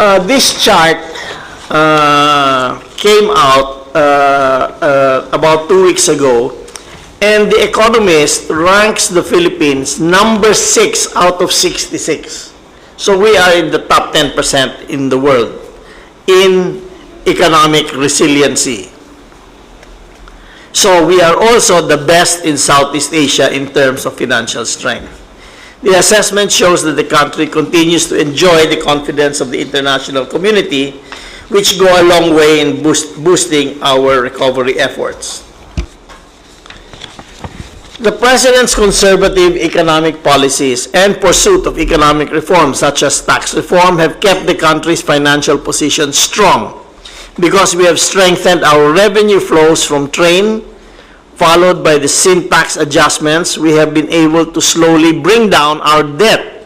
This chart came out about 2 weeks ago, and The Economist ranks the Philippines number 6 out of 66. So we are in the top 10% in the world in economic resiliency. So we are also the best in Southeast Asia in terms of financial strength. The assessment shows that the country continues to enjoy the confidence of the international community, which go a long way in boosting our recovery efforts. The President's conservative economic policies and pursuit of economic reform, such as tax reform, have kept the country's financial position strong because we have strengthened our revenue flows from trade. Followed by the sin tax adjustments, we have been able to slowly bring down our debt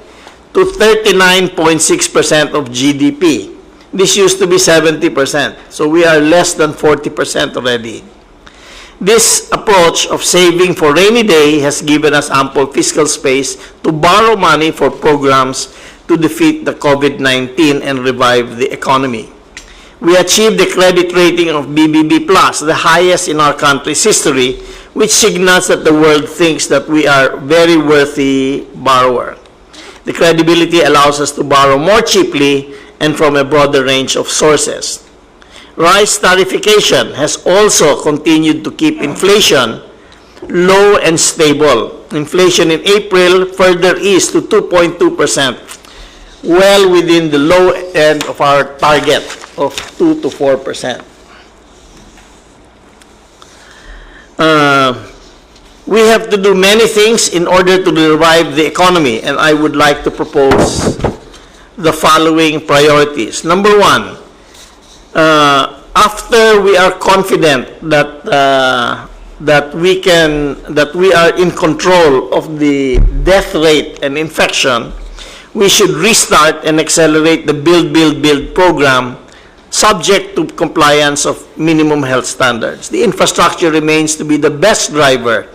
to 39.6% of GDP. This used to be 70%, so we are less than 40% already. This approach of saving for rainy day has given us ample fiscal space to borrow money for programs to defeat the COVID-19 and revive the economy. We achieved the credit rating of BBB+, the highest in our country's history, which signals that the world thinks that we are a very worthy borrower. The credibility allows us to borrow more cheaply and from a broader range of sources. Rice tariffication has also continued to keep inflation low and stable. Inflation in April further eased to 2.2%, well within the low end of our target of 2 to 4%. We have to do many things in order to revive the economy, and I would like to propose the following priorities. Number one, after we are confident that we are in control of the death rate and infection, we should restart and accelerate the Build program subject to compliance of minimum health standards. The infrastructure remains to be the best driver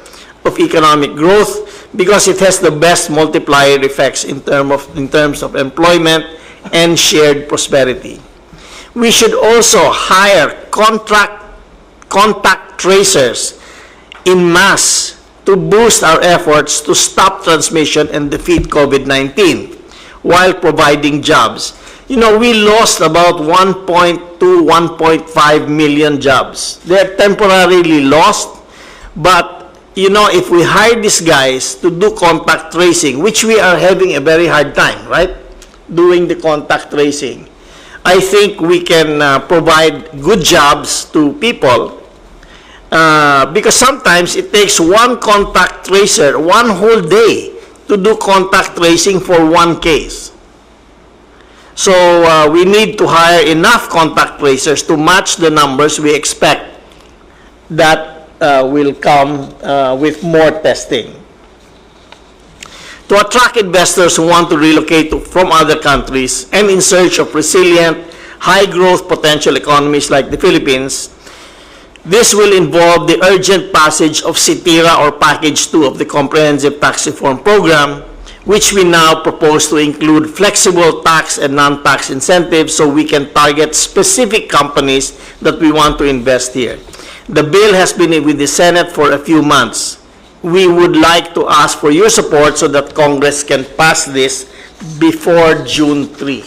of economic growth because it has the best multiplier effects in terms of employment and shared prosperity. We should also hire contact tracers in mass to boost our efforts to stop transmission and defeat COVID-19 while providing jobs. You know, we lost about 1.2, 1.5 million jobs. They're temporarily lost, but, you know, if we hire these guys to do contact tracing, which we are having a very hard time, right, doing the contact tracing, I think we can provide good jobs to people because sometimes it takes one contact tracer one whole day to do contact tracing for one case. So we need to hire enough contact tracers to match the numbers we expect that will come with more testing. To attract investors who want to relocate from other countries and in search of resilient, high-growth potential economies like the Philippines, this will involve the urgent passage of CITIRA or Package 2 of the Comprehensive Tax Reform Program, which we now propose to include flexible tax and non-tax incentives so we can target specific companies that we want to invest here. The bill has been with the Senate for a few months. We would like to ask for your support so that Congress can pass this before June 3.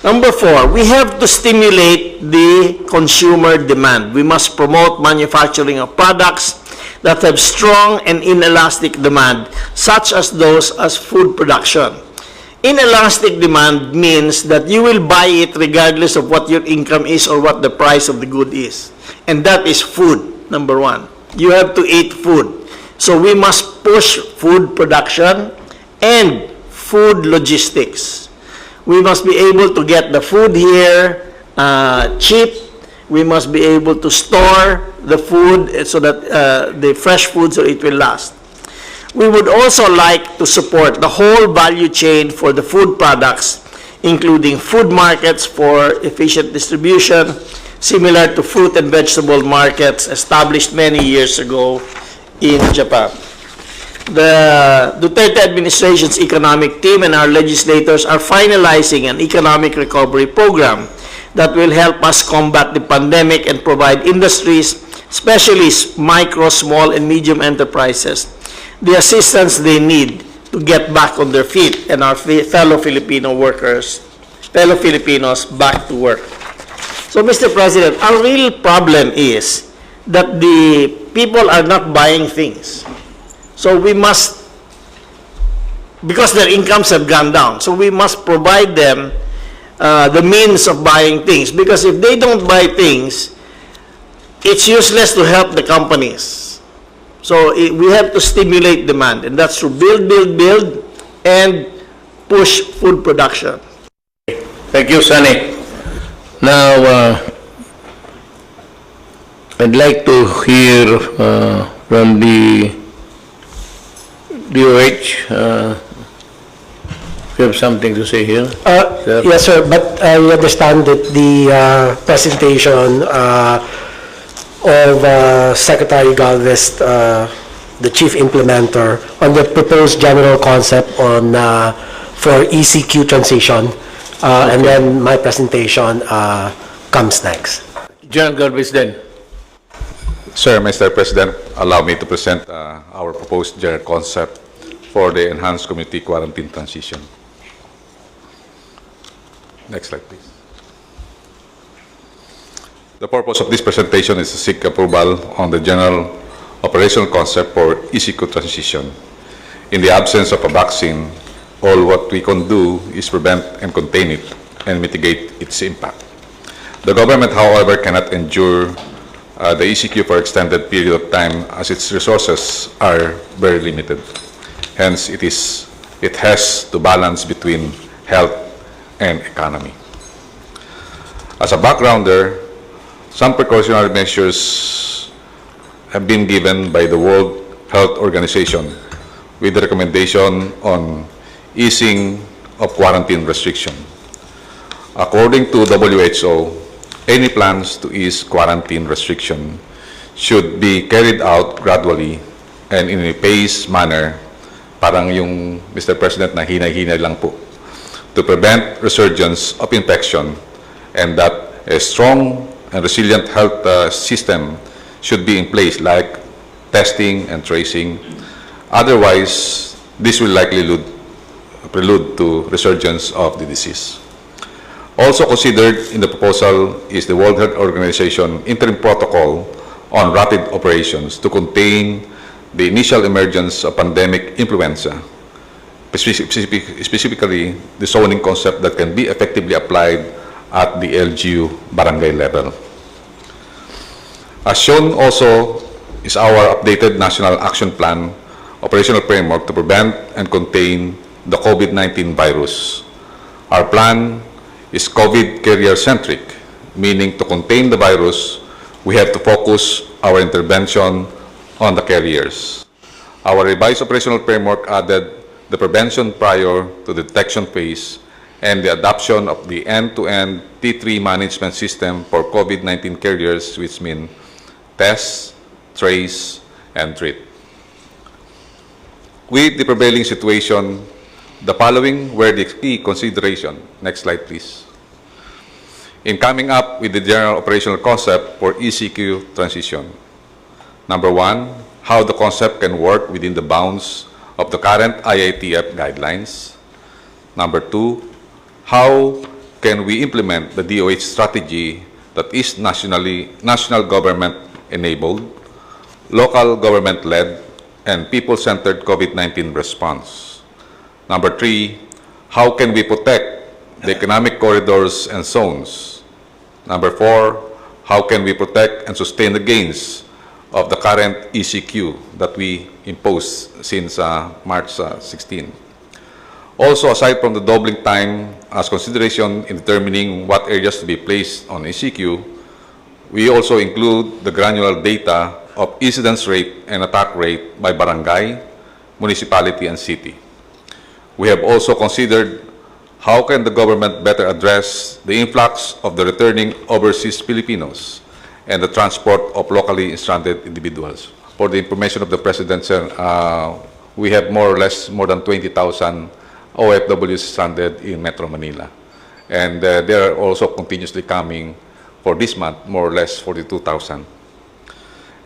Number 4, we have to stimulate the consumer demand. We must promote manufacturing of products that have strong and inelastic demand, such as those as food production. Inelastic demand means that you will buy it regardless of what your income is or what the price of the good is. And that is food, number 1. You have to eat food. So we must push food production and food logistics. We must be able to get the food here cheap. We must be able to store the food so that the fresh food, so it will last. We would also like to support the whole value chain for the food products, including food markets for efficient distribution, similar to fruit and vegetable markets established many years ago in Japan. The Duterte administration's economic team and our legislators are finalizing an economic recovery program that will help us combat the pandemic and provide industries, especially micro, small, and medium enterprises, the assistance they need to get back on their feet and our fellow Filipinos back to work. So, Mr. President, our real problem is that the people are not buying things. So we must, because their incomes have gone down, so we must provide them the means of buying things. Because if they don't buy things, it's useless to help the companies. So we have to stimulate demand, and that's to build, and push food production. Thank you, Sunny. Now, I'd like to hear from the DOH. You have something to say here? Sir? Yes, sir, but I understand that the presentation of Secretary Galvez, the chief implementer, on the proposed general concept on for ECQ transition, and then my presentation comes next. General Galvez then. Sir, Mr. President, allow me to present our proposed general concept for the enhanced community quarantine transition. Next slide, please. The purpose of this presentation is to seek approval on the general operational concept for ECQ transition. In the absence of a vaccine, all what we can do is prevent and contain it and mitigate its impact. The government, however, cannot endure the ECQ for extended period of time as its resources are very limited. Hence, it has to balance between health and economy. As a backgrounder, some precautionary measures have been given by the World Health Organization with the recommendation on easing of quarantine restriction. According to WHO, any plans to ease quarantine restriction should be carried out gradually and in a paced manner, parang yung Mr. President na hinay-hinay lang po, to prevent resurgence of infection, and that a strong and resilient health system should be in place, like testing and tracing. Otherwise, this will likely prelude to resurgence of the disease. Also considered in the proposal is the World Health Organization interim protocol on rapid operations to contain the initial emergence of pandemic influenza, specifically the zoning concept that can be effectively applied at the LGU barangay level. As shown also is our updated National Action Plan operational framework to prevent and contain the COVID-19 virus. Our plan is COVID carrier-centric, meaning to contain the virus, we have to focus our intervention on the carriers. Our revised operational framework added the prevention prior to the detection phase and the adoption of the end-to-end T3 management system for COVID-19 carriers, which mean test, trace, and treat. With the prevailing situation, the following were the key consideration. Next slide, please. In coming up with the general operational concept for ECQ transition. Number one, how the concept can work within the bounds of the current IITF guidelines. Number two, how can we implement the DOH strategy that is national government enabled, local government led, and people-centered COVID-19 response. Number three, how can we protect the economic corridors and zones? Number four, how can we protect and sustain the gains of the current ECQ that we imposed since March 16? Also, aside from the doubling time as consideration in determining what areas to be placed on ECQ, we also include the granular data of incidence rate and attack rate by barangay, municipality, and city. We have also considered how can the government better address the influx of the returning overseas Filipinos and the transport of locally stranded individuals. For the information of the President, sir, we have more or less more than 20,000 OFWs stranded in Metro Manila. And they are also continuously coming for this month, more or less 42,000.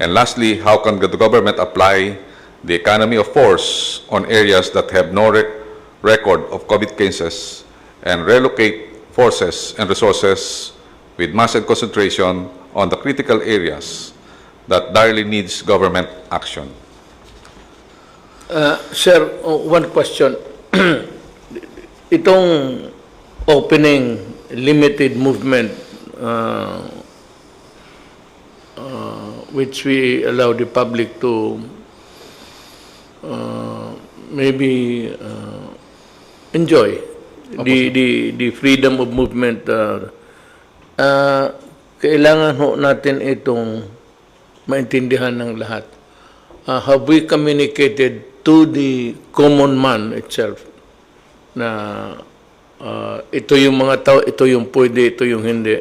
And lastly, how can the government apply the economy of force on areas that have no record of COVID cases and relocate forces and resources with massive concentration on the critical areas that direly needs government action? Sir, one question. Itong opening limited movement which we allow the public to maybe enjoy the freedom of movement, kailangan ho natin itong maintindihan ng lahat. Have we communicated to the common man itself na ito yung mga tao, ito yung pwede, ito yung hindi?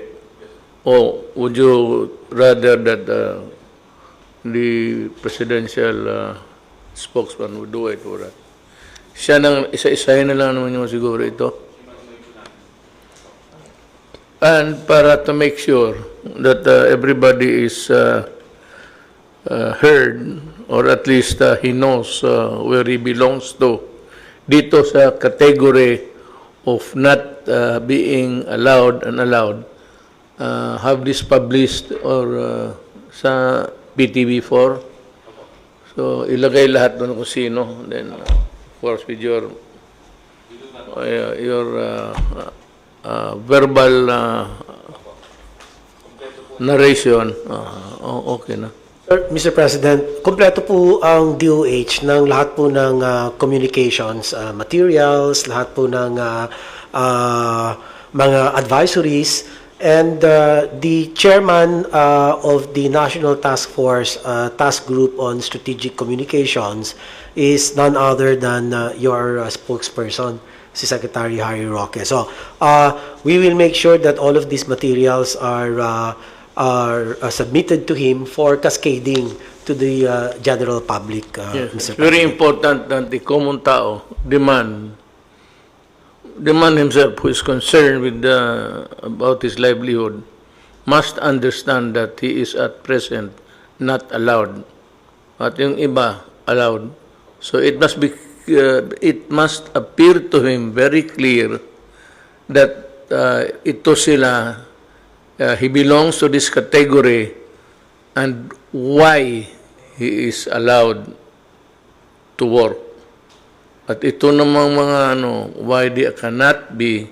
Or would you rather that the presidential spokesman would do it or that? Siya nang isa-isahin na lang naman yung siguro ito. And para to make sure that everybody is heard, or at least he knows where he belongs to, dito sa category of not being allowed and allowed, have this published or sa PTV4. So, ilagay lahat doon kung sino. Then, of course, with your verbal narration, okay na. Sir, Mr. President, kompleto po ang DOH ng lahat po ng communications materials, lahat po ng mga advisories, and the chairman of the National Task Force Task Group on Strategic Communications is none other than your spokesperson, si Secretary Harry Roque. So, we will make sure that all of these materials are submitted to him for cascading to the general public. Yes, Mr. it's very important that the common tao demand himself, who is concerned with about his livelihood, must understand that he is at present not allowed. At yung iba allowed. So it must appear to him very clear that ito sila. He belongs to this category and why he is allowed to work. At ito namang mga why they cannot be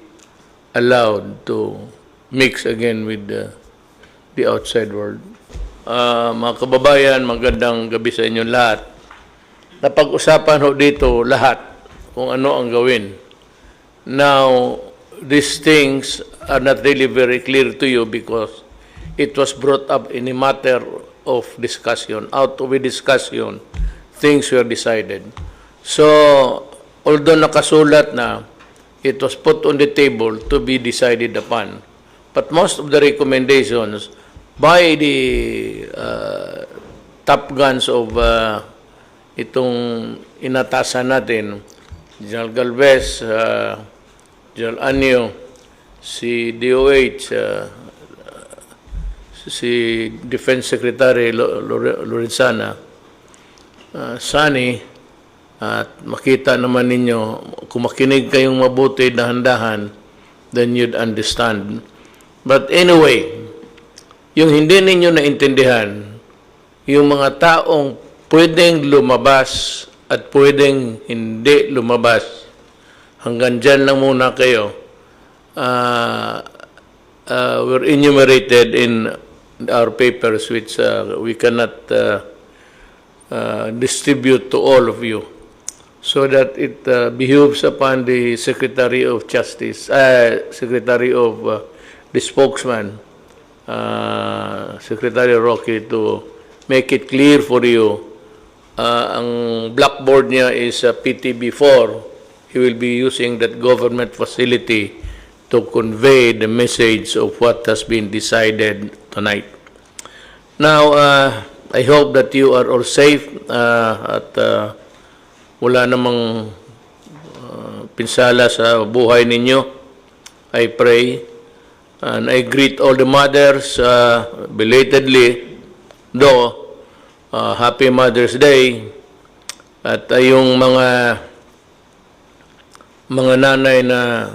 allowed to mix again with the outside world. Mga kababayan, magandang gabi sa inyo lahat. Napag-usapan ho dito lahat kung ano ang gawin. Now, these things are not really very clear to you because it was brought up in a matter of discussion. Out of a discussion, things were decided. So, although nakasulat na, it was put on the table to be decided upon. But most of the recommendations by the top guns of itong inatasan natin, General Galvez, General Anyo, si DOH, si Defense Secretary Lorenzana, Sani, at makita naman ninyo, kung makinig kayong mabuti, dahan-dahan, then you'd understand. But anyway, yung hindi ninyo naintindihan, yung mga taong pwedeng lumabas at pwedeng hindi lumabas, hanggang dyan lang muna kayo, were enumerated in our papers which we cannot distribute to all of you, so that it behooves upon the Secretary of Justice, Secretary of the spokesman, Secretary Roque, to make it clear for you. Ang blackboard niya is PTB4. He will be using that government facility to convey the message of what has been decided tonight. Now, I hope that you are all safe at wala namang pinsala sa buhay ninyo. I pray and I greet all the mothers belatedly, though Happy Mother's Day. At yung mga nanay na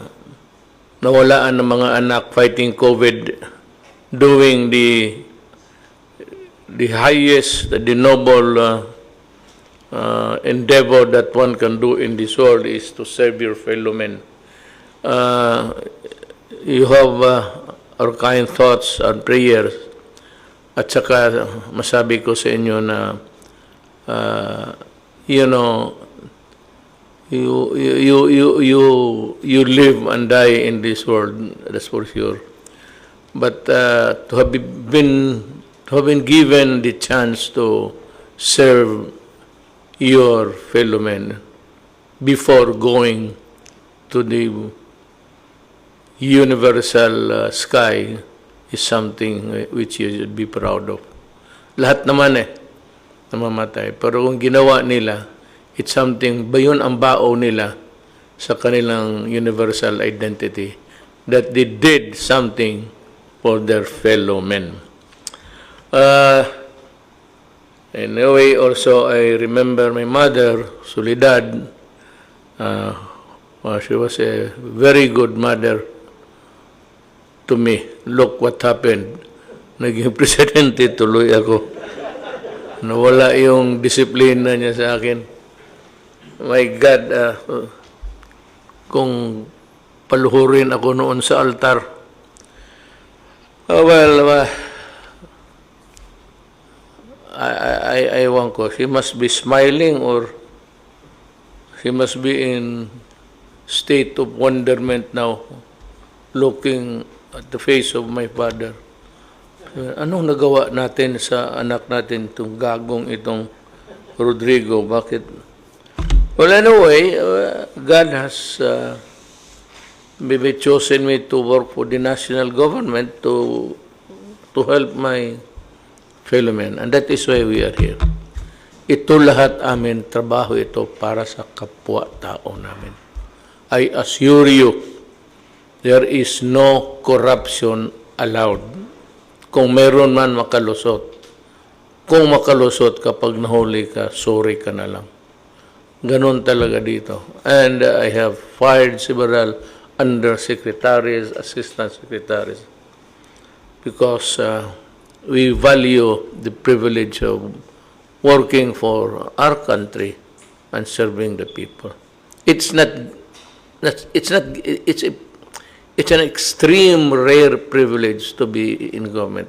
nawalaan ng mga anak fighting COVID, doing the highest, the noble endeavor that one can do in this world is to serve your fellow men. You have our kind thoughts and prayers. At saka masabi ko sa inyo na you know, you live and die in this world, that's for sure. But to have been given the chance to serve your fellow men before going to the universal sky is something which you should be proud of. Lahat naman namamatay. Pero kung ginawa nila, it's something, yun ang bao nila sa kanilang universal identity, that they did something for their fellow men. Anyway, also I remember my mother, Soledad. She was a very good mother to me. Look what happened. Naging presidente tuloy ako. Nawala yung disiplina niya sa akin. My God, kung paluhurin ako noon sa altar. I want ko. She must be smiling or she must be in state of wonderment now, looking at the face of my father. Anong nagawa natin sa anak natin, itong gagong itong Rodrigo? Bakit? Well, anyway, God has maybe chosen me to work for the national government to help my fellow men. And that is why we are here. Ito lahat amin, trabaho ito para sa kapwa-tao namin. I assure you, there is no corruption allowed. Kung meron man makalusot, kung makalusot kapag nahuli ka, sorry ka na lang. Ganon talaga dito. And I have fired several undersecretaries, assistant secretaries, because we value the privilege of working for our country and serving the people. It's an extreme rare privilege to be in government.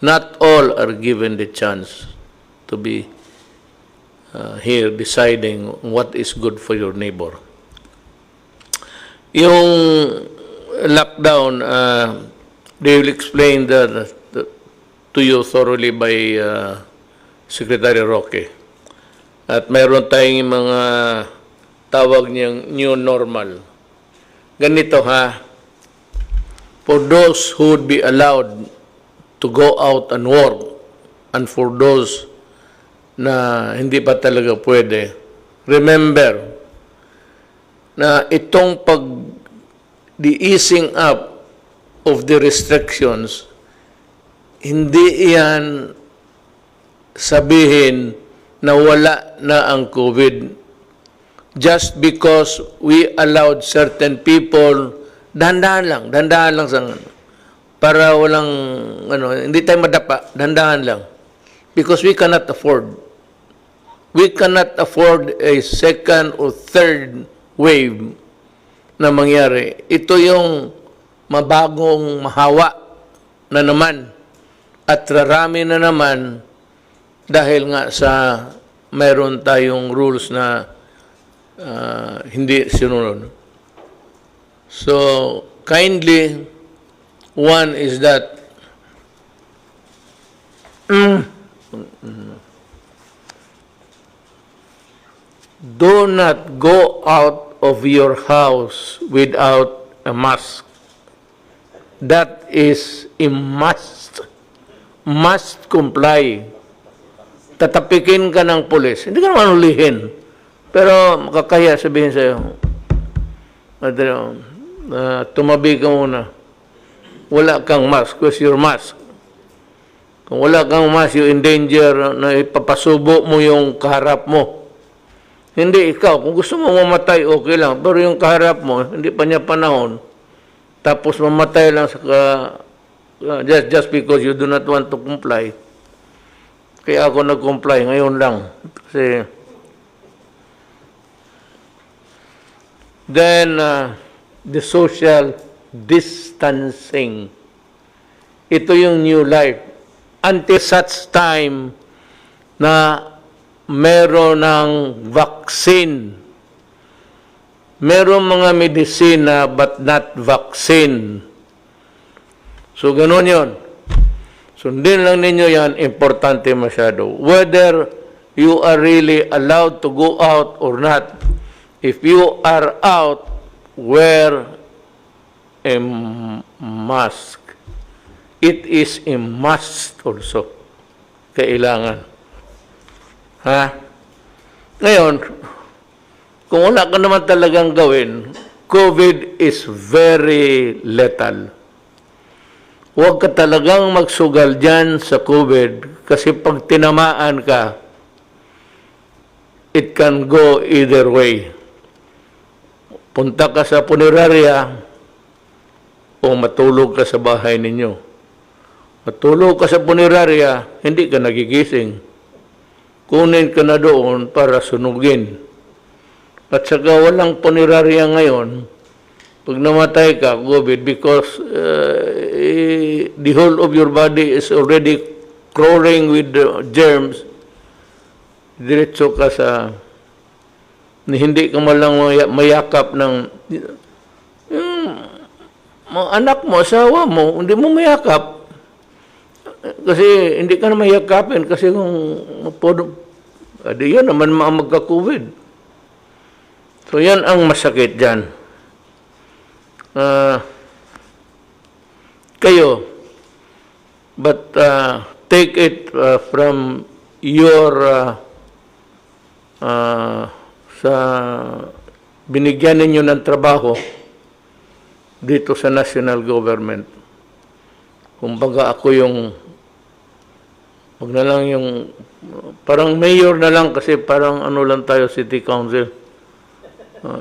Not all are given the chance to be here deciding what is good for your neighbor. Yung lockdown, they will explain that to you thoroughly by Secretary Roque. At mayroon tayong mga tawag niyang new normal. Ganito for those who would be allowed to go out and work, and for those na hindi pa talaga pwede, remember na itong the easing up of the restrictions, hindi yan sabihin na wala na ang COVID. Just because we allowed certain people, dahan-dahan lang sa para walang hindi tayo madapa, dahan-dahan lang. Because we cannot afford a second or third wave na mangyari. Ito yung mabagong mahawa na naman at rarami na naman dahil nga sa mayroon tayong rules na hindi sinunod. So, kindly, one is that do not go out of your house without a mask. That is a must. Must comply. Tatapikin ka ng pulis. Hindi ka naman ulihin. Pero makakaya sabihin sa'yo, tumabi ka muna. Wala kang mask. Where's your mask? Kung wala kang mask, you in danger na ipapasubo mo yung kaharap mo. Hindi ikaw. Kung gusto mo mamatay, okay lang. Pero yung kaharap mo, hindi pa niya panahon. Tapos mamatay lang sa just because you do not want to comply. Kaya ako nag-comply ngayon lang. Kasi then the social distancing. Ito yung new life. Until such time na meron ng vaccine. Meron mga medisina but not vaccine. So, ganun yun. Sundin lang ninyo yan, importante masyado. Whether you are really allowed to go out or not, if you are out, wear a mask. It is a must also. Kailangan. Ha? Ngayon, kung wala ka naman talagang gawin, COVID is very lethal. Huwag ka talagang magsugal dyan sa COVID kasi pag tinamaan ka, it can go either way. Punta ka sa punerarya o matulog ka sa bahay ninyo. Matulog ka sa punerarya, hindi ka nagigising. Kunin ka na doon para sunugin. At saka walang punerarya ngayon, pag namatay ka, COVID, because the whole of your body is already crawling with germs, diretso ka sa, hindi ka malang mayakap ng, yung mga anak mo, asawa mo, hindi mo mayakap. Kasi hindi ka na mayakapin, kasi kung, yan naman magka-COVID. So yan ang masakit dyan. Kayo, but take it from your sa binigyan ninyo ng trabaho dito sa national government. Kumbaga ako yung wag na lang yung parang mayor na lang kasi parang ano lang tayo, city council.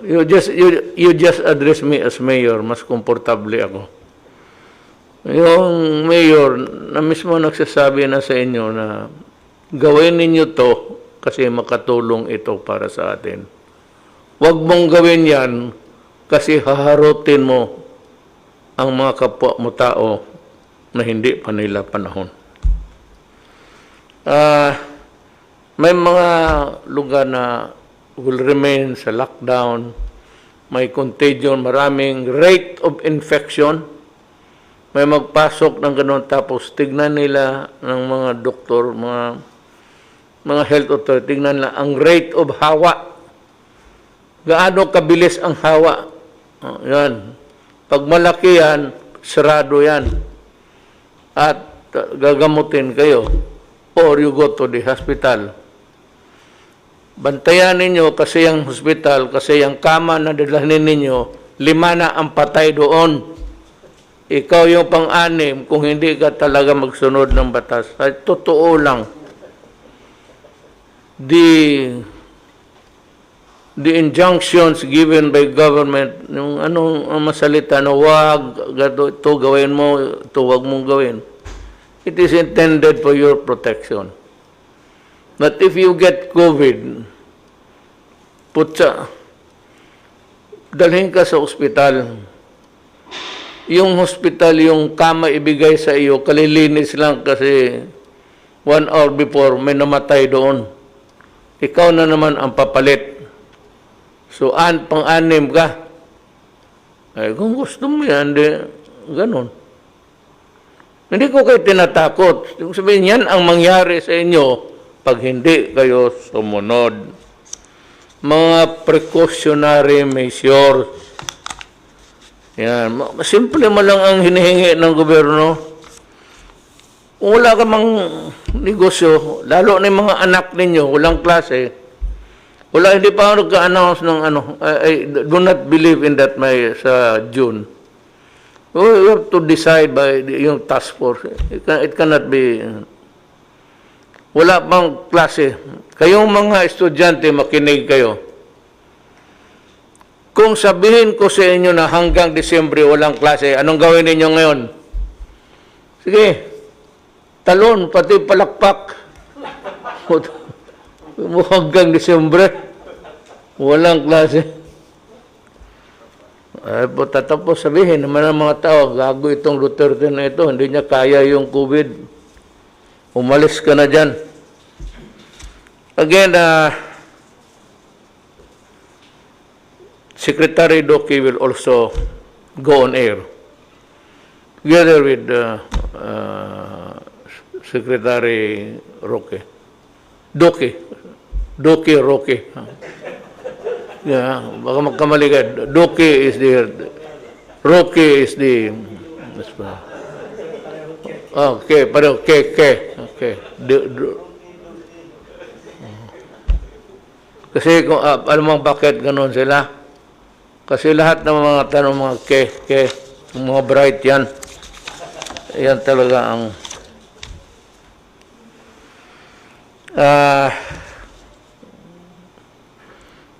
You just address me as mayor, mas komportable ako. Yung mayor na mismo nagsasabi na sa inyo na gawin ninyo to kasi makatulong ito para sa atin. Huwag mong gawin yan kasi haharutin mo ang mga kapwa mo tao na hindi pa nila panahon. May mga lugar na will remain sa lockdown, may contagion, maraming rate of infection, may magpasok ng gano'n tapos tignan nila ng mga doktor, mga health authority, tignan nila ang rate of hawa. Gaano kabilis ang hawa? Yan. Pag malaki yan, sarado yan. At gagamutin kayo or you go to the hospital. Bantayan ninyo kasi yung hospital, kasi yung kama na dadalhin ninyo, 5 na ang patay doon. Ikaw yung pang-anim kung hindi ka talaga magsunod ng batas. Ay, totoo lang. The injunctions given by government, yung anong masalita na wag, ito gawin mo, ito wag mong gawin. It is intended for your protection. But if you get COVID, dalhin ka sa ospital. Yung hospital, yung kama ibigay sa iyo, kalilinis lang kasi 1 hour before may namatay doon. Ikaw na naman ang papalit. So, pang-anim ka. Ay, kung gusto mo yan, ganun. Hindi ko kayo tinatakot. Yung sabihin, yan ang mangyari sa inyo pag hindi kayo sumunod. Mga precautionary measures. Yan. Simple mo lang ang hinihingi ng gobyerno. Kung wala ka mang negosyo, lalo na yung mga anak ninyo, walang klase, Wala, hindi pa ako nagka-announce ng ano. I do not believe in that sa June. We have to decide by yung task force. It cannot be. Wala pang klase. Kayong mga estudyante, makinig kayo. Kung sabihin ko sa inyo na hanggang Disyembre walang klase, anong gawin ninyo ngayon? Sige, talon, pati palakpak. Hanggang Disyembre, walang klase. Ay po, tatapos sabihin naman ng mga tao, gago itong Duterte na ito, hindi niya kaya yung COVID. Umalis ka na dyan. Again, Secretary Doki will also go on air together with Secretary Roque. Doki Roque. Yeah, baka magkamali ka. Doki is the Roque is the okay, pero okay. Kasi kung alam mo bakit ganoon sila? Kasi lahat ng mga tanong mga mga bright yan. Yan talaga ang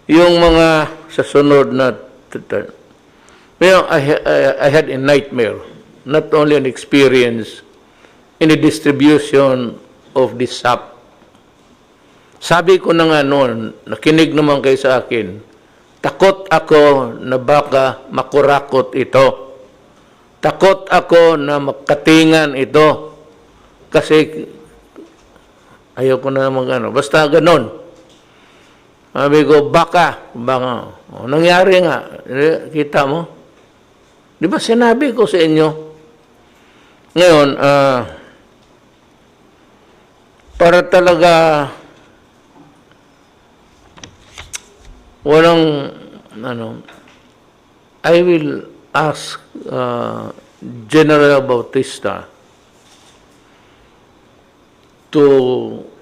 yung mga sa sunod na I had a nightmare, not only an experience in the distribution of the SAP. Sabi ko na nga noon, nakinig naman kayo sa akin, takot ako na baka makurakot ito. Takot ako na makatingan ito. Kasi ayoko na naman basta ganon. Sabi ko, baka. Nangyari nga. Kita mo? Di ba sinabi ko sa inyo? Ngayon, para talaga walang, I will ask General Bautista to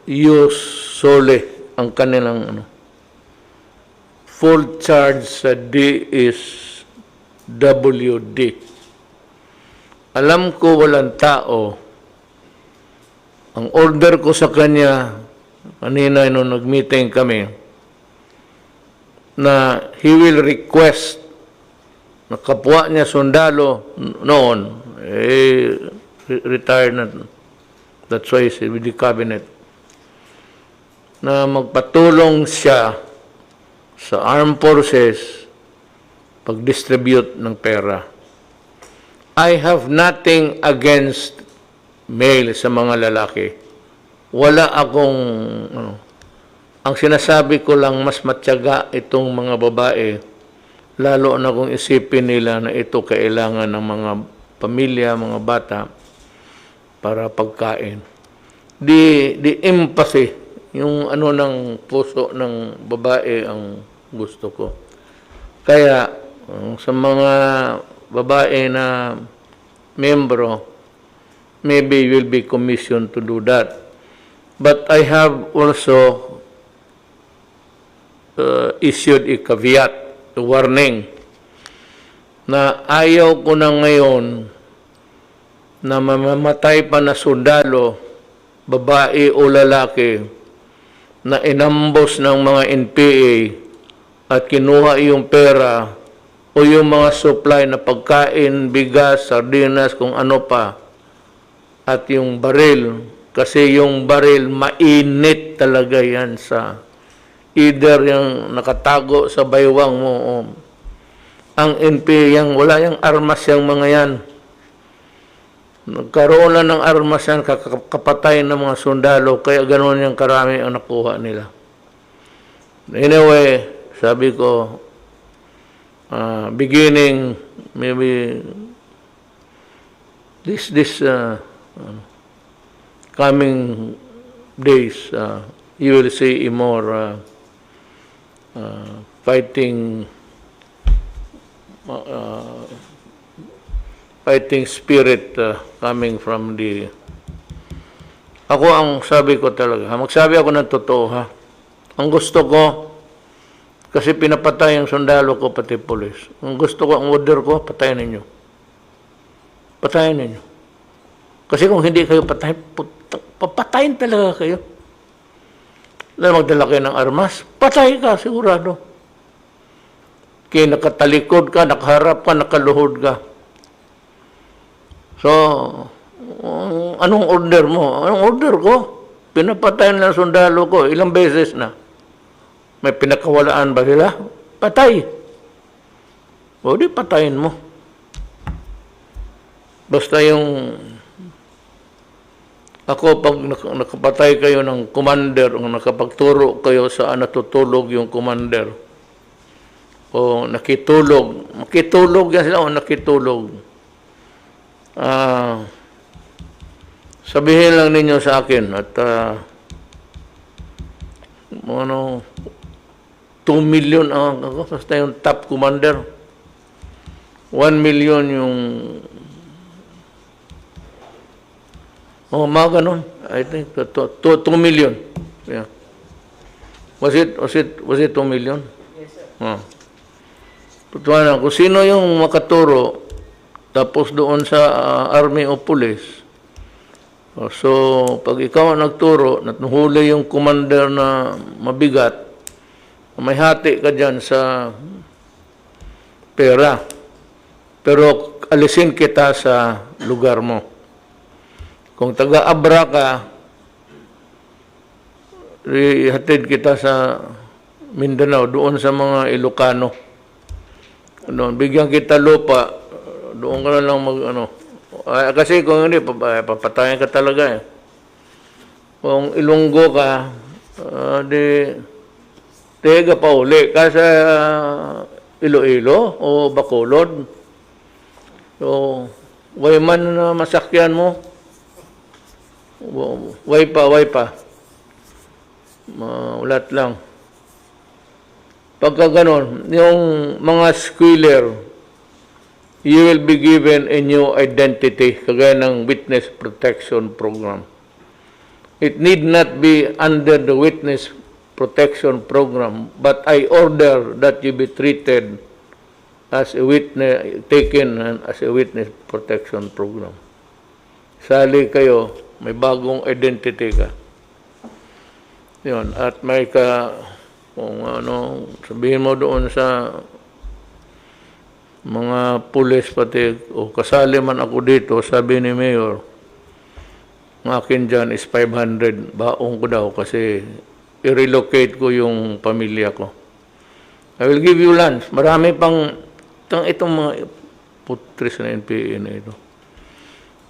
use solely ang kanilang full charge sa DSWD. Alam ko walang tao. Ang order ko sa kanya, kanina nung nag-meeting kami, na he will request na kapwa niya sundalo noon, retired na. That's why he's with the cabinet. Na magpatulong siya sa armed forces pag-distribute ng pera. I have nothing against male sa mga lalaki. Wala akong ang sinasabi ko lang mas matyaga itong mga babae, lalo na kung isipin nila na ito kailangan ng mga pamilya, mga bata para pagkain. The empathy, yung ng puso ng babae ang gusto ko. Kaya sa mga babae na membro, maybe you will be commissioned to do that. But I have also issued a caveat, a warning, na ayaw ko na ngayon na mamamatay pa na sundalo, babae o lalaki, na inambos ng mga NPA at kinuha yung pera o yung mga supply na pagkain, bigas, sardinas, kung ano pa, at yung baril. Kasi yung baril, mainit talaga yan sa either yung nakatago sa baywang mo o ang NPA, yung, wala yung armas yung mga yan. Nagkaroon na ng armas yan, kapatay ng mga sundalo, kaya ganoon yung karami ang nakuha nila. Anyway, sabi ko, beginning, maybe, this coming days, you will see a more fighting spirit coming from the... Ako ang sabi ko talaga, magsabi ako ng totoo ha. Ang gusto ko, Kasi pinapatay ang sundalo ko, pati polis. Kung gusto ko, ang order ko, patayin ninyo. Patayin ninyo. Kasi kung hindi kayo patayin, papatayin talaga kayo. Dahil magdala kayo ng armas, patay ka, sigurado. Kaya nakatalikod ka, nakaharap ka, nakaluhod ka. So, anong order mo? Anong order ko? Pinapatayin lang sundalo ko. Ilang beses na. May pinakawalaan ba sila? Patay. O di patayin mo. Basta yung ako, pag nakapatay kayo ng commander o nakapagturo kayo saan natutulog yung commander o makitulog yan sila o nakitulog. Sabihin lang ninyo sa akin at 2 million ang basta yung top commander. 1 million yung mga ganun. I think 2 million. Yeah. Was it 2 million? Yes, sir. Kung sino yung makaturo tapos doon sa army o police. So, pag ikaw ang nagturo, natuhuli yung commander na mabigat, may hati ka dyan sa pera. Pero alisin kita sa lugar mo. Kung taga-Abra ka, ihatid kita sa Mindanao, doon sa mga Ilocano. Doon, bigyan kita lupa, doon ka na lang kasi kung hindi, papatayan ka talaga eh. Kung Ilonggo ka, tega pa uli ka sa Iloilo o Bacolod. So, way man na masakyan mo, way pa. Ulat lang. Pagka ganon, yung mga squealer, you will be given a new identity, kagaya ng Witness Protection Program. It need not be under the Witness Protection Program, but I order that you be treated as a witness, taken as a Witness Protection Program. Sali kayo, may bagong identity ka. Yun, at may kung sabihin mo doon sa mga pulis pati, o kasali man ako dito, sabi ni Mayor, ang akin dyan is 500, baong ko daw kasi i-relocate ko yung pamilya ko. I will give you lunch. Marami pang, itong mga putris na NPA na ito.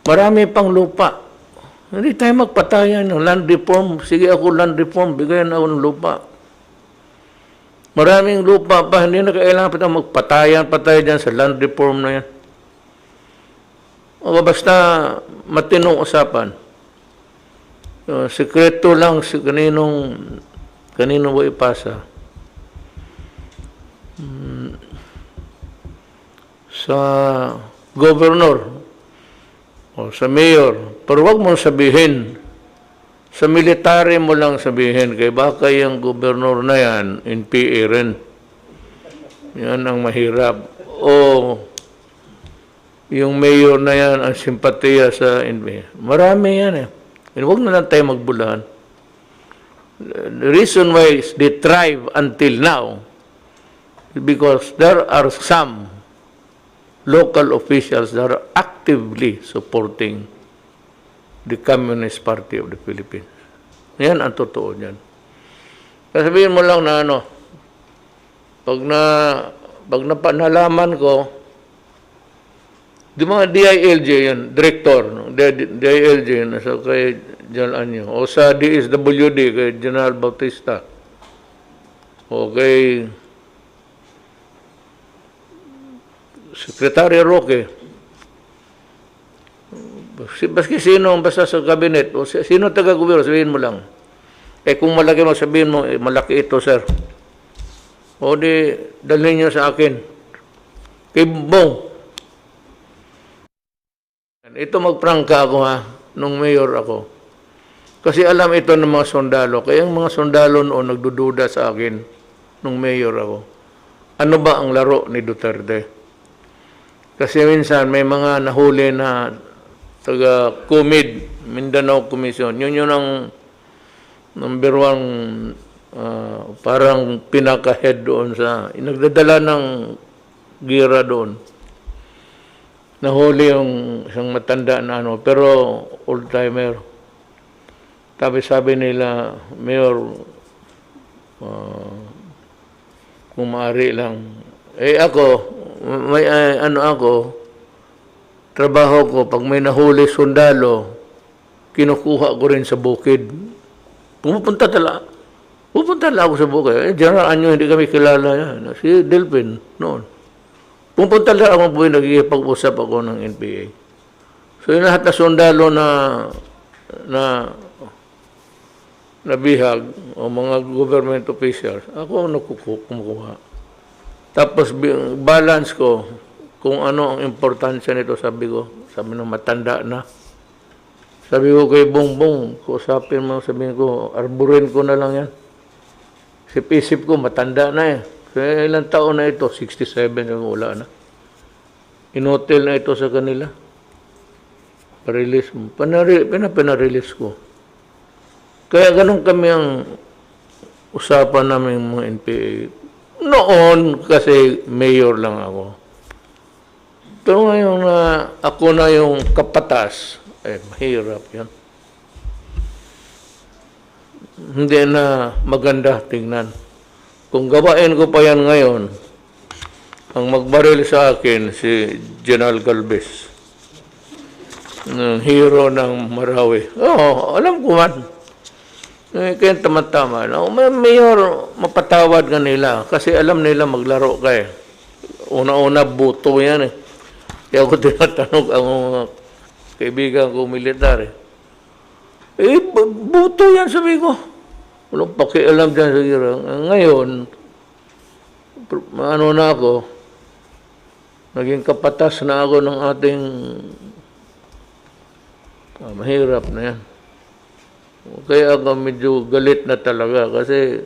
Marami pang lupa. Hindi tayo magpatayan ng land reform. Sige ako land reform, bigayan ako ng lupa. Maraming lupa pa, hindi na kailangan pa magpatayan dyan sa land reform na yan. O basta matinong usapan. Sekreto lang si kanino mo ipasa. Sa governor o sa mayor, pero wag mo sabihin. Sa military mo lang sabihin, kay baka yung gobernador na yan, NPA rin. Yan ang mahirap. O yung mayor na yan, ang simpatiya sa NPA. Marami yan eh. Huwag na lang tayo magbulahan. The reason why they thrive until now is because there are some local officials that are actively supporting the Communist Party of the Philippines. Yan ang totoo niyan. Sabihin mo lang na pag nalaman ko, di mga DILJ yan, director, DILJ yan, so kay General Anyo, o sa DSWD, kay General Bautista, o kay Secretary Roque, baski sino basta sa kabinet, o sino taga-gobyerno, sabihin mo lang. Kung malaki mo, sabihin mo, malaki ito, sir. O di, dalhin nyo sa akin. Kay Bong. Ito magprangka ako ha, nung mayor ako. Kasi alam ito ng mga sundalo. Kaya yung mga sundalo noon nagdududa sa akin. nung mayor ako. Ano ba ang laro ni Duterte? Kasi minsan may mga nahuli na taga COMID, Mindanao Commission. Yun ang number one parang pinaka-head doon sa nagdadala ng gira doon. Nahuli yung isang matanda na pero old-timer. Sabi nila, Mayor, kung maaari lang. Ako, may trabaho ko, pag may nahuli sundalo, kinukuha ko rin sa bukid. Pupunta lang ako sa bukid. General Anyo, hindi kami kilala yan. Si Delphin, noon. Pupunta lang ako po, nagkikipag-usap ako ng NPA. So, yung lahat na sundalo na bihag o mga government officials, ako ang kumukuha. Tapos balance ko kung ano ang importansya nito, sabi ng matanda na. Sabi ko kay Bongbong, kusapin mo, sabihin ko, arburin ko na lang yan. Isip ko, matanda na eh. Kaya ilang taon na ito, 67, wala na. In-hotel na ito sa kanila. Pa-release mo. Pinarelease ko. Kaya ganun kami ang usapan namin mga NPA. Noon, kasi mayor lang ako. Pero ngayon na ako na yung kapatas, mahirap yan. Hindi na maganda tingnan. Kung gawain ko pa yan ngayon, ang magbaril sa akin si General Galvez, ng hero ng Marawi. Alam ko man. Kaya tama-tama. Mayor, mapatawad ka nila kasi alam nila maglaro ka eh. Una-una, buto yan eh. Kaya ako tinatanong ang mga kaibigan ko militar eh. Buto yan, sabi ko. Walang pakialam dyan sa hero. Ngayon, na ako, naging kapatas na ako ng ating mahirap na yan. Kaya ako medyo galit na talaga kasi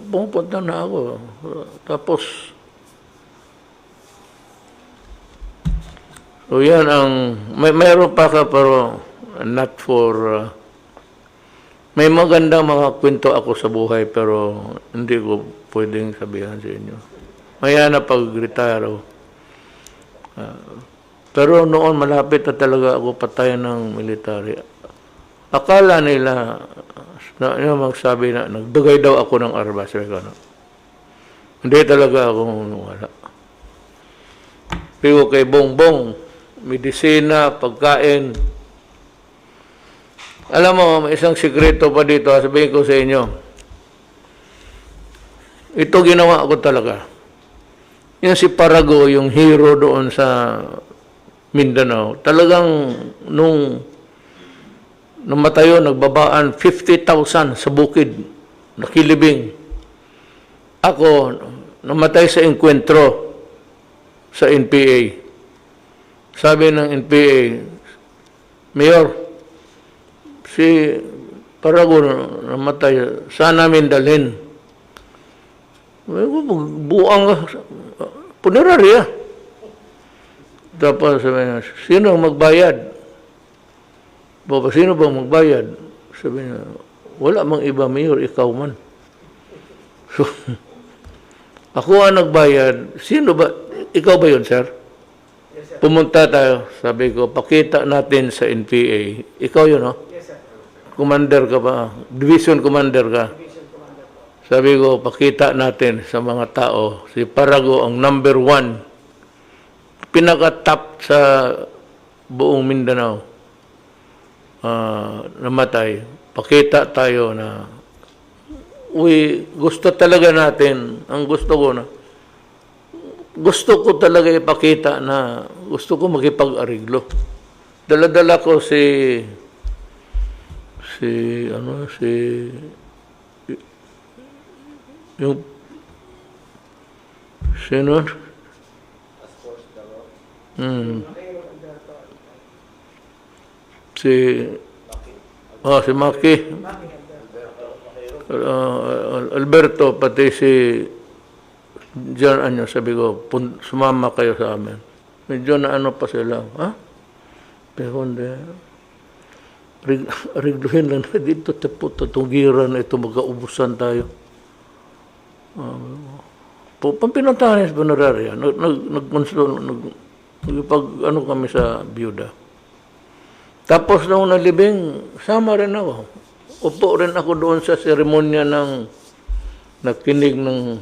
pumunta na ako. Tapos so yan ang mayroon pa ka pero not for may magandang mga kwento ako sa buhay pero hindi ko pwedeng sabihan sa inyo. Maya na pag-retire ako. Pero noon malapit na talaga ako patayan ng military. Akala nila yung magsabi na nagbigay daw ako ng armas. Hindi talaga ako wala. Pero kay Bongbong, medisina, pagkain. Alam mo, may isang sikreto pa dito, sabihin ko sa inyo. Ito ginawa ko talaga. Yung si Parago, yung hero doon sa Mindanao, talagang nung namatayo, nagbabaan 50,000 sa bukid, nakilibing. Ako, namatay sa enkwentro sa NPA. Sabi ng NPA, Mayor, si Parago namatay, saan namin dalhin? Buang punerarya. Tapos sabi niya, sino ang magbayad? Sino bang magbayad? Sabi niya, wala mang iba, Mayor, ikaw man. So, ako ang nagbayad. Sino ba? Ikaw ba yun, sir? Yes, sir. Pumunta tayo. Sabi ko, pakita natin sa NPA. Ikaw yun, no? Yes, sir. Commander ka ba? Division commander ka? Division commander po. Sabi ko, pakita natin sa mga tao. Si Parago ang number 1. Pinaka-top sa buong Mindanao. Namatay. Pakita tayo na gusto talaga natin, ang gusto ko talaga ipakita na gusto ko makipag-ariglo. Dala-dala ko yung sino? Si Maki. Alberto, pati si John, sabi ko, sumama kayo sa amin. Medyo na ano pa sila, ha? Pero hindi, regluhin lang na dito, tugiran ito, magkaubusan tayo. Pampinuntahan sa Bunararia, ano kami sa byuda. Tapos nung nalibing, sama rin ako. Upo rin ako doon sa seremonya ng nakinig ng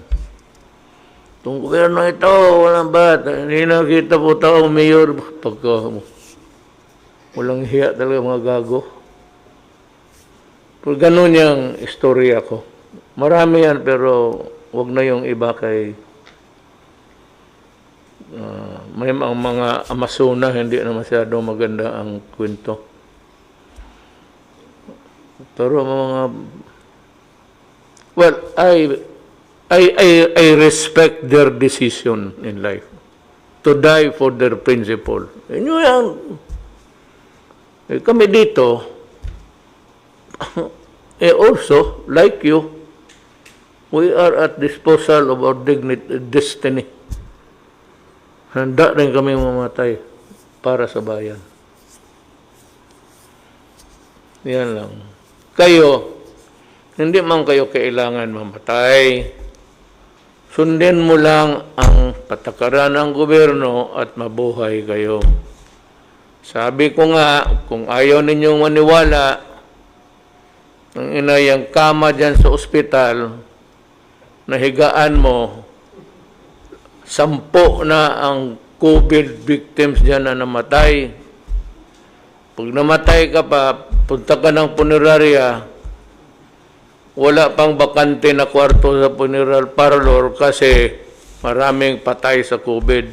itong gobyerno ito, walang ba't, hindi nakita po tao, mayor, pagka walang hiya talaga mga gago. Pero ganun yung istorya ko. Marami yan, pero wag na yung iba kay may mga Amazona, hindi na masyado maganda ang kwento. Pero mga well, I respect their decision in life to die for their principle. Inyo yan. Kami dito, also, like you, we are at disposal of our destiny. Handa rin kami mamatay para sa bayan. Yan lang. Kayo, hindi man kayo kailangan mamatay. Sundin mo lang ang patakaran ng gobyerno at mabuhay kayo. Sabi ko nga, kung ayaw ninyong maniwala, ang inayang kama dyan sa ospital, nahigaan mo, 10 na ang COVID victims dyan na namatay. Pag namatay ka pa, punta ka ng punerarya, wala pang bakante na kwarto sa funeral parlor kasi maraming patay sa COVID.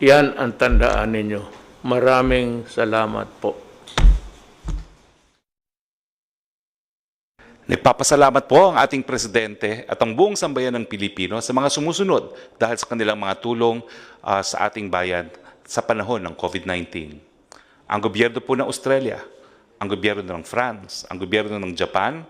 Yan ang tandaan ninyo. Maraming salamat po. Nagpapasalamat po ang ating Presidente at ang buong sambayan ng Pilipino sa mga sumusunod dahil sa kanilang mga tulong sa ating bayan sa panahon ng COVID-19. Ang gobyerno po ng Australia, ang gobyerno ng France, ang gobyerno ng Japan,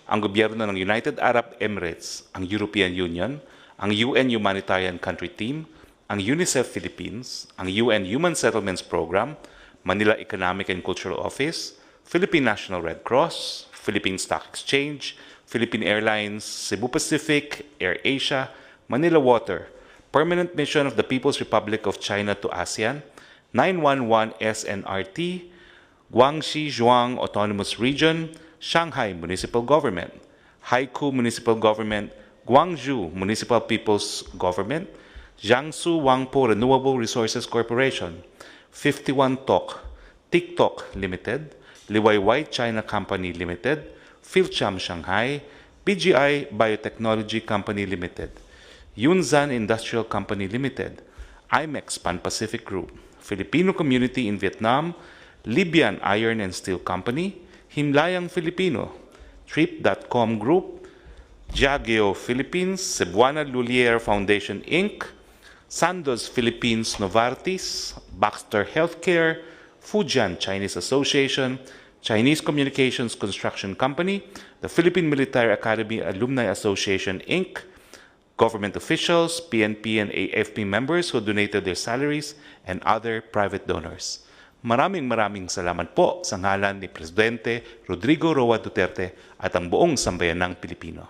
ang gobyerno ng United Arab Emirates, ang European Union, ang UN Humanitarian Country Team, ang UNICEF Philippines, ang UN Human Settlements Program, Manila Economic and Cultural Office, Philippine National Red Cross, Philippine Stock Exchange, Philippine Airlines, Cebu Pacific, AirAsia, Manila Water, Permanent Mission of the People's Republic of China to ASEAN, 911 SNRT, Guangxi Zhuang Autonomous Region, Shanghai Municipal Government, Haikou Municipal Government, Guangzhou Municipal People's Government, Jiangsu Wangpo Renewable Resources Corporation, 51 Talk, TikTok Limited, Liwayway China Company Limited, Philcham Shanghai, PGI Biotechnology Company Limited, Yunzan Industrial Company Limited, IMEX Pan-Pacific Group, Filipino Community in Vietnam, Libyan Iron and Steel Company, Himlayang Filipino, Trip.com Group, Diageo Philippines, Cebuana Lulier Foundation Inc., Sandoz Philippines Novartis, Baxter Healthcare, Fujian Chinese Association, Chinese Communications Construction Company, the Philippine Military Academy Alumni Association Inc., government officials, PNP and AFP members who donated their salaries, and other private donors. Maraming salamat po sa ngalan ni Presidente Rodrigo Roa Duterte at ang buong sambayan ng Pilipino.